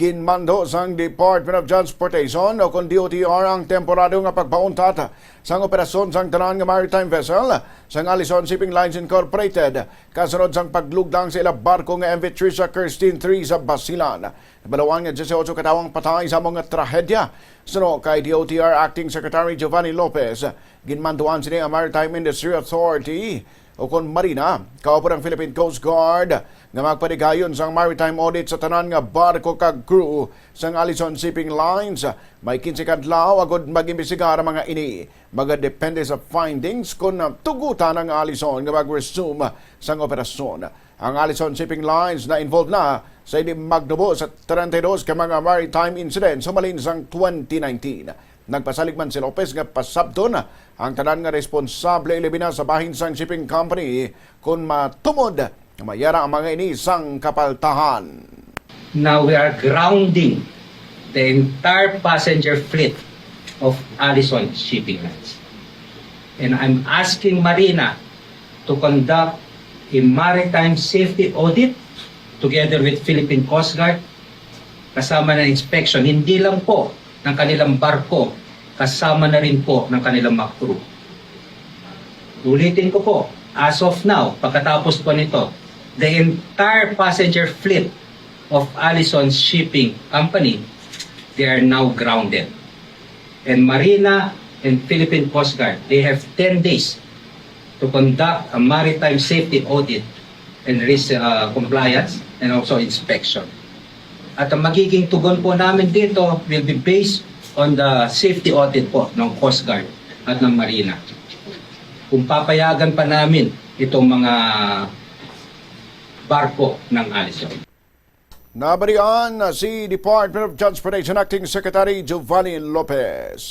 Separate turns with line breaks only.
Ginmando sang Department of Transportation o kung DOTr ang temporado nga pagpauntat sang operasyon sang tanan nga maritime vessel sang Aleson Shipping Lines Incorporated kasunod sang paglugdang sa ilang barko nga MV Trisha Kirstine 3 sa Basilan. Balawang nga 18 katawang patay sa mga trahedya. Suno kay DOTr Acting Secretary Giovanni Lopez, ginmanduan sini ang Maritime Industry Authority o kon Marina, kaupo ng Philippine Coast Guard nga magpadigayon sang maritime audit sa tanan nga barko kag crew sang Aleson Shipping Lines. May 15 kadlaw agod mag-imbestigar ang mga ini. Magadepende sa findings kung tugutan ang Aleson nga mag-resume sang operasyon. Ang Aleson Shipping Lines na involved na sa hindi magnubo sa 32 ka mga maritime incidents sumalin sang 2019. Nagpasalig man si Lopez nga pasabton ang tanan nga responsable ilibina sa bahin sang shipping company kung matumod na mayara ang mga ini sang kapaltahan.
Now we are grounding the entire passenger fleet of Aleson Shipping Lines. And I'm asking Marina to conduct a maritime safety audit together with Philippine Coast Guard kasama ng inspection, hindi lang po ng kanilang barko, kasama na rin po ng kanilang mga crew. Ulitin ko po, as of now, pagkatapos po nito, the entire passenger fleet of Aleson Shipping Company, they are now grounded. And Marina and Philippine Coast Guard, they have 10 days to conduct a maritime safety audit and risk compliance and also inspection. At ang magiging tugon po namin dito will be based on the safety audit po ng Coast Guard at ng Marina. Kung papayagan pa namin itong mga barko ng Aleson.
Nabarian si Department of Transportation Acting Secretary Giovanni Lopez.